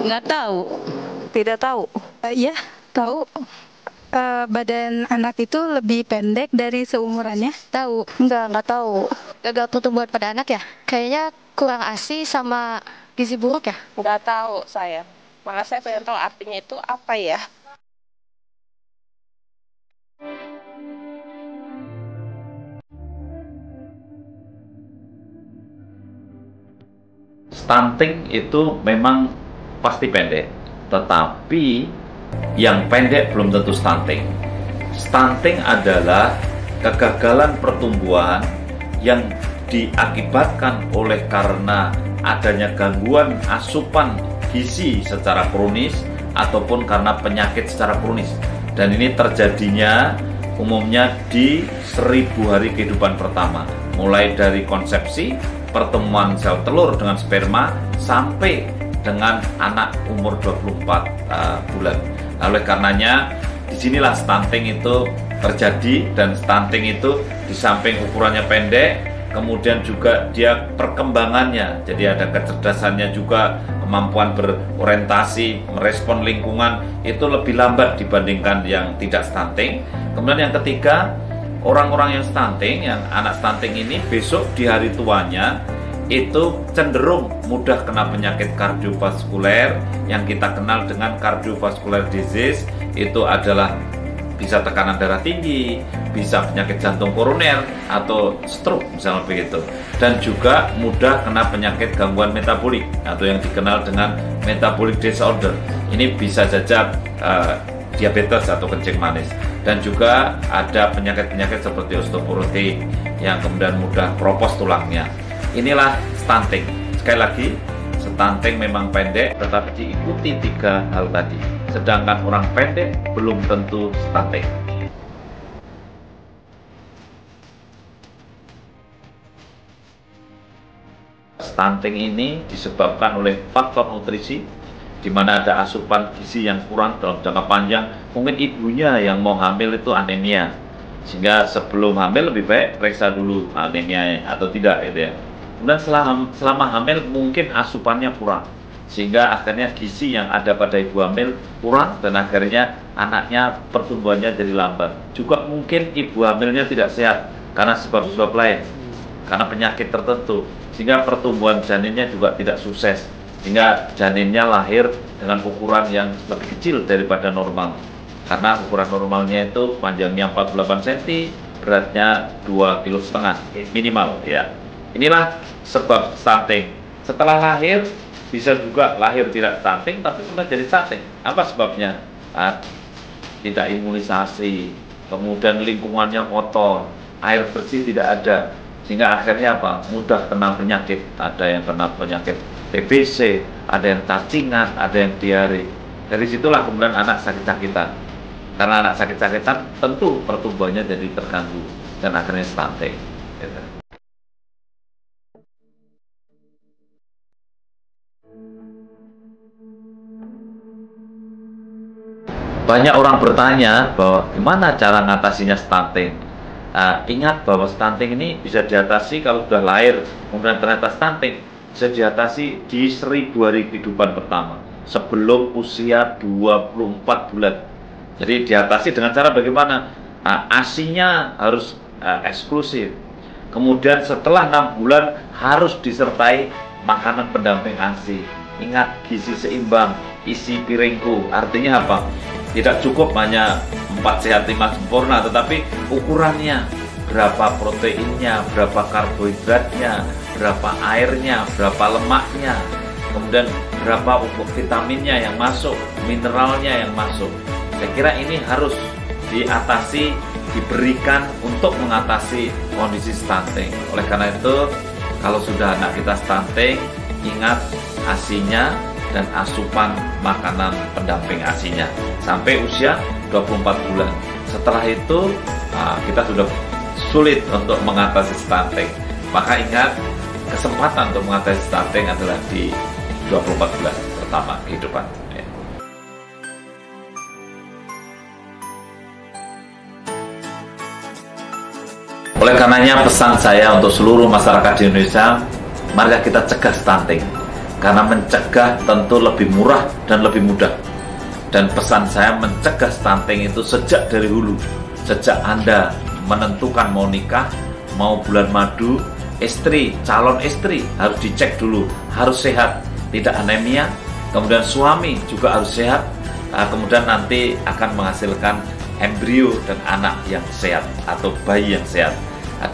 Nggak tahu. Tidak tahu. Iya, tahu. Badan anak itu lebih pendek dari seumurannya. Tahu. Nggak tahu. Gagal pertumbuhan pada anak ya? Kayaknya kurang ASI sama gizi buruk ya? Nggak tahu saya. Malah saya pengen tahu artinya itu apa ya. Stunting itu memang pasti pendek, tetapi yang pendek belum tentu stunting. Stunting adalah kegagalan pertumbuhan yang diakibatkan oleh karena adanya gangguan asupan gizi secara kronis ataupun karena penyakit secara kronis. Dan ini terjadinya umumnya di 1000 hari kehidupan pertama, mulai dari konsepsi, pertemuan sel telur dengan sperma sampai dengan anak umur 24 bulan. Oleh karenanya disinilah stunting itu terjadi, dan stunting itu di samping ukurannya pendek, kemudian juga dia perkembangannya, jadi ada kecerdasannya juga, kemampuan berorientasi, merespon lingkungan itu lebih lambat dibandingkan yang tidak stunting. Kemudian yang ketiga, orang-orang yang stunting, yang anak stunting ini besok di hari tuanya itu cenderung mudah kena penyakit kardiovaskuler yang kita kenal dengan cardiovascular disease. Itu adalah bisa tekanan darah tinggi, bisa penyakit jantung koroner atau stroke misalnya begitu, dan juga mudah kena penyakit gangguan metabolik atau yang dikenal dengan metabolic disorder. Ini bisa saja diabetes atau kencing manis, dan juga ada penyakit-penyakit seperti osteoporotik yang kemudian mudah keropos tulangnya. Inilah stunting. Sekali lagi, stunting memang pendek, tetapi diikuti 3 hal tadi. Sedangkan orang pendek belum tentu stunting. Stunting ini disebabkan oleh faktor nutrisi, di mana ada asupan gizi yang kurang dalam jangka panjang. Mungkin ibunya yang mau hamil itu anemia, sehingga sebelum hamil lebih baik periksa dulu anemia atau tidak gitu ya. Kemudian selama hamil mungkin asupannya kurang, sehingga akhirnya gizi yang ada pada ibu hamil kurang, dan akhirnya anaknya pertumbuhannya jadi lambat. Juga mungkin ibu hamilnya tidak sehat karena sebab-sebab lain, karena penyakit tertentu, sehingga pertumbuhan janinnya juga tidak sukses, sehingga janinnya lahir dengan ukuran yang lebih kecil daripada normal. Karena ukuran normalnya itu panjangnya 48 cm, beratnya 2,5 kg minimal ya. Inilah sebab stunting. Setelah lahir bisa juga lahir tidak stunting, tapi kemudian jadi stunting. Apa sebabnya? Tidak imunisasi, kemudian lingkungannya kotor, air bersih tidak ada, sehingga akhirnya apa? Mudah kena penyakit. Ada yang kena penyakit TBC, ada yang cacingan, ada yang diare. Dari situlah kemudian anak sakit-sakitan. Karena anak sakit-sakitan, tentu pertumbuhannya jadi terganggu dan akhirnya stunting. Gitu. Banyak orang bertanya bahwa gimana cara ngatasinya stunting. Ingat bahwa stunting ini bisa diatasi kalau sudah lahir, kemudian ternyata stunting, bisa diatasi di 1000 hari kehidupan pertama, sebelum usia 24 bulan. Jadi diatasi dengan cara bagaimana? ASI-nya harus eksklusif. Kemudian setelah 6 bulan harus disertai makanan pendamping ASI. Ingat, gizi seimbang, isi piringku. Artinya apa? Tidak cukup hanya 4 sehat 5 sempurna, tetapi ukurannya, berapa proteinnya, berapa karbohidratnya, berapa airnya, berapa lemaknya, kemudian berapa vitaminnya yang masuk, mineralnya yang masuk. Saya kira ini harus diatasi, diberikan untuk mengatasi kondisi stunting. Oleh karena itu, kalau sudah anak kita stunting, ingat ASI-nya dan asupan makanan pendamping ASI-nya sampai usia 24 bulan. Setelah itu kita sudah sulit untuk mengatasi stunting. Maka ingat, kesempatan untuk mengatasi stunting adalah di 24 bulan pertama kehidupan. Ya. Oleh karenanya pesan saya untuk seluruh masyarakat di Indonesia, mari kita cegah stunting. Karena mencegah tentu lebih murah dan lebih mudah. Dan pesan saya mencegah stunting itu sejak dari hulu. Sejak Anda menentukan mau nikah, mau bulan madu, istri, calon istri harus dicek dulu, harus sehat, tidak anemia. Kemudian suami juga harus sehat, kemudian nanti akan menghasilkan embrio dan anak yang sehat atau bayi yang sehat.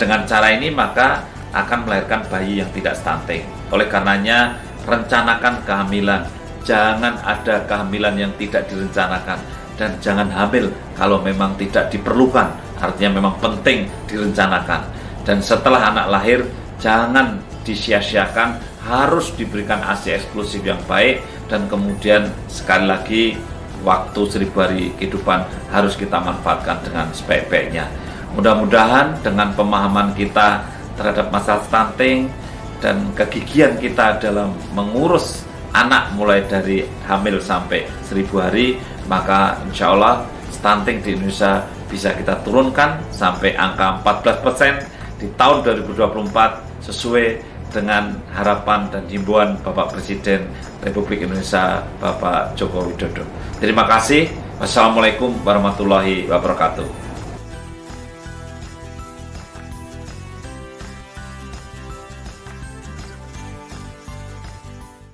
Dengan cara ini maka akan melahirkan bayi yang tidak stunting. Oleh karenanya rencanakan kehamilan, jangan ada kehamilan yang tidak direncanakan, dan jangan hamil kalau memang tidak diperlukan, artinya memang penting direncanakan. Dan setelah anak lahir jangan disia-siakan, harus diberikan ASI eksklusif yang baik. Dan kemudian sekali lagi waktu 1000 hari kehidupan harus kita manfaatkan dengan sebaik-baiknya. Mudah-mudahan dengan pemahaman kita terhadap masalah stunting dan kegigihan kita dalam mengurus anak mulai dari hamil sampai 1000 hari, maka insya Allah stunting di Indonesia bisa kita turunkan sampai angka 14% di tahun 2024 sesuai dengan harapan dan himbauan Bapak Presiden Republik Indonesia Bapak Joko Widodo. Terima kasih. Wassalamualaikum warahmatullahi wabarakatuh.